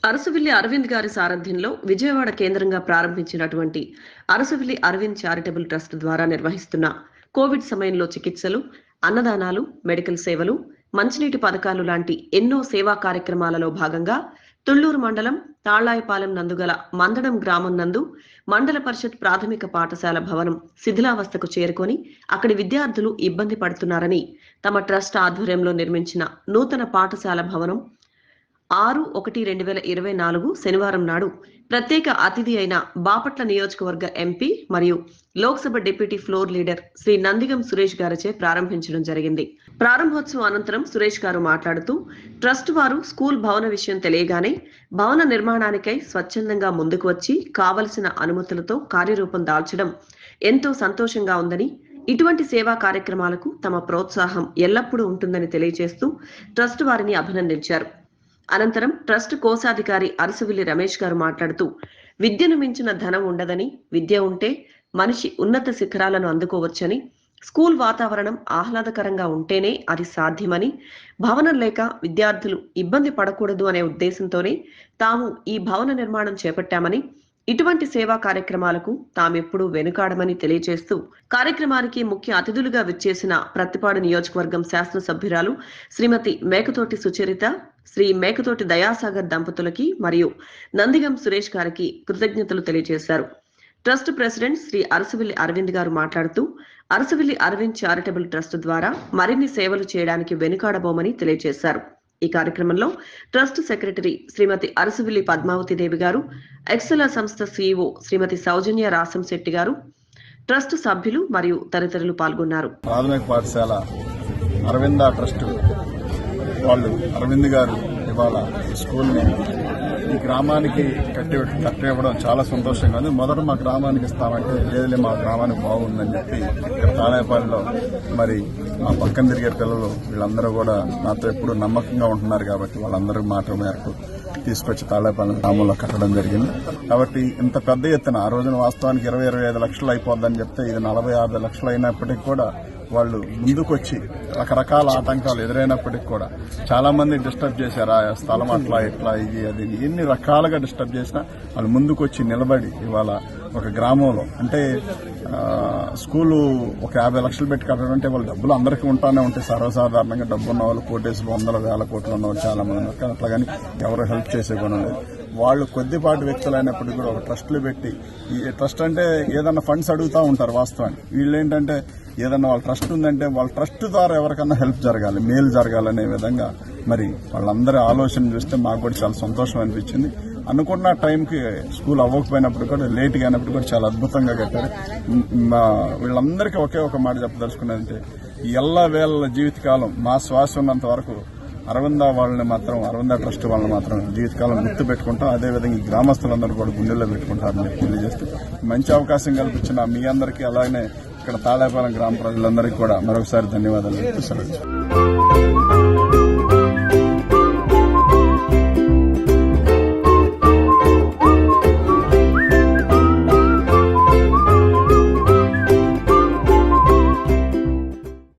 అరసవిల్లి అరవింద్ గారి సారథ్యంలో విజయవాడ కేంద్రంగా ప్రారంభించినటువంటి అరసవిల్లి అరవింద్ చారిటబుల్ ట్రస్ట్ ద్వారా నిర్వహిస్తున్న కోవిడ్ సమయంలో చికిత్సలు, అన్నదానాలు, మెడికల్ సేవలు, మంచినీటి పథకాలు లాంటి ఎన్నో సేవా కార్యక్రమాలలో భాగంగా తుళ్లూరు మండలం తాళ్లాయపాలెం నందుగల మందడం గ్రామం నందు మండల పరిషత్ ప్రాథమిక పాఠశాల భవనం శిథిలావస్థకు చేరుకొని అక్కడి విద్యార్థులు ఇబ్బంది పడుతున్నారని తమ ట్రస్ట్ ఆధ్వర్యంలో నిర్మించిన నూతన పాఠశాల భవనం 6/1/2024 శనివారం నాడు ప్రత్యేక అతిథి అయిన బాపట్ల నియోజకవర్గ ఎంపీ మరియు Lok Sabha deputy floor leader Shri Nandigam Suresh గారిచే ప్రారంభించడం జరిగింది. ప్రారంభోత్సవం అనంతరం సురేష్ గారు మాట్లాడుతూ ట్రస్ట్ వారు స్కూల్ భవన విషయం తెలియగానే భవన నిర్మాణానికై స్వచ్ఛందంగా ముందుకు వచ్చి కావలసిన అనుమతులతో కార్యరూపం దాల్చడం ఎంతో సంతోషంగా ఉందని, ఇటువంటి సేవా కార్యక్రమాలకు తమ ప్రోత్సాహం ఎల్లప్పుడూ ఉంటుందని తెలియజేస్తూ ట్రస్ట్ వారిని అభినందించారు. అనంతరం ట్రస్ట్ కోశాధికారి అరసవిల్లి రమేష్ గారు మాట్లాడుతూ విద్యను మించిన ధనం ఉండదని, విద్య ఉంటే మనిషి ఉన్నత శిఖరాలను అందుకోవచ్చని, స్కూల్ వాతావరణం ఆహ్లాదకరంగా ఉంటేనే అది సాధ్యమని, భవనం లేక విద్యార్థులు ఇబ్బంది పడకూడదు అనే ఉద్దేశంతోనే తాము ఈ భవన నిర్మాణం చేపట్టామని, ఇటువంటి సేవా కార్యక్రమాలకు తామెప్పుడూ వెనుకాడమని తెలియజేస్తూ కార్యక్రమానికి ముఖ్య అతిథులుగా విచ్చేసిన ప్రత్తిపాడు నియోజకవర్గం శాసనసభ్యురాలు శ్రీమతి మేకతోటి సుచరిత, శ్రీ మేకతోటి దయాసాగర్ దంపతులకి మరియు నందిగం సురేష్ గారికి కృతజ్ఞతలు తెలియజేశారు. ట్రస్ట్ ప్రెసిడెంట్ శ్రీ అరసవిల్లి అరవింద్ గారు మాట్లాడుతూ అరసవిల్లి అరవింద్ చారిటబుల్ ట్రస్ట్ ద్వారా మరిన్ని సేవలు చేయడానికి వెనుకాడబోమని తెలియజేశారు. ఈ కార్యక్రమంలో ట్రస్ట్ సెక్రటరీ శ్రీమతి అరసవిల్లి పద్మావతి దేవి గారు, ఎక్సెల సంస్థ సిఇఓ శ్రీమతి సౌజన్య రాసంశెట్టి గారు, ట్రస్ట్ సభ్యులు మరియు తదితరులు పాల్గొన్నారు. ప్రాథమిక పాఠశాల అరవింద ట్రస్ట్ వాళ్ళు అరవింద్ గారు ఇవాళ స్కూల్ ని ఈ గ్రామానికి కట్టివ్వడం చాలా సంతోషంగా ఉంది. మొదట మా గ్రామానికి ఇస్తామంటే లేదులే మా గ్రామానికి బాగుందని చెప్పి ఇక్కడ తాళాయపాలెంలో మరి మా పక్కన తిరిగే పిల్లలు వీళ్ళందరూ కూడా నాతో ఎప్పుడు నమ్మకంగా ఉంటున్నారు కాబట్టి వాళ్ళందరూ మాట మేరకు తీసుకొచ్చి తాళాయపాలెం గ్రామంలో కట్టడం జరిగింది. కాబట్టి ఇంత పెద్ద ఎత్తున ఆ రోజున వాస్తవానికి 20-25 లక్షలు అయిపోద్దని చెప్తే ఇది 40-50 లక్షలు అయినప్పటికీ కూడా వాళ్ళు ముందుకొచ్చి రకరకాల ఆటంకాలు ఎదురైనప్పటికీ కూడా చాలా మంది డిస్టర్బ్ చేశారు. ఆ స్థలం అట్లా ఇట్లా ఇది అది ఎన్ని రకాలుగా డిస్టర్బ్ చేసినా వాళ్ళు ముందుకొచ్చి నిలబడి ఇవాళ ఒక గ్రామంలో అంటే స్కూలు ఒక 50 లక్షలు పెట్టి కట్టడం అంటే వాళ్ళ డబ్బులు అందరికీ ఉంటానే ఉంటాయి. సర్వసాధారణంగా డబ్బు ఉన్న వాళ్ళు కోటేసులు 100,000 కోట్లు ఉన్న వాళ్ళు చాలా మంది ఉన్నారు. కానీ అట్లా కానీ ఎవరు హెల్ప్ చేసే గుణం లేదు. వాళ్ళు కొద్దిపాటి వ్యక్తులు అయినప్పటికీ కూడా ఒక ట్రస్టులు పెట్టి, ఈ ట్రస్ట్ అంటే ఏదన్నా ఫండ్స్ అడుగుతూ ఉంటారు వాస్తవానికి. వీళ్ళు ఏంటంటే ఏదన్నా వాళ్ళ ట్రస్ట్ ఉందంటే వాళ్ళ ట్రస్ట్ ద్వారా ఎవరికన్నా హెల్ప్ జరగాలి, మేలు జరగాలనే విధంగా మరి వాళ్ళందరి ఆలోచన చూస్తే మాకు కూడా చాలా సంతోషం అనిపించింది. అనుకున్న టైంకి స్కూల్ అవ్వకపోయినప్పుడు కూడా లేట్గా అయినప్పుడు కూడా చాలా అద్భుతంగా కట్టారు. వీళ్ళందరికీ ఒకే ఒక మాట చెప్పదలుచుకున్నదంటే ఎల్లవేళ జీవితకాలం మా శ్వాస ఉన్నంత వరకు అరవింద ట్రస్ట్ వాళ్ళని మాత్రం జీవితకాలం గుర్తు పెట్టుకుంటాం. అదేవిధంగా ఈ గ్రామస్తులందరూ కూడా గుండెల్లో పెట్టుకుంటారని తెలియజేస్తూ మంచి అవకాశం కల్పించిన మీ అందరికీ అలాగే ఇక్కడ తాళాయపాలెం గ్రామ ప్రజలందరికీ కూడా మరొకసారి ధన్యవాదాలు.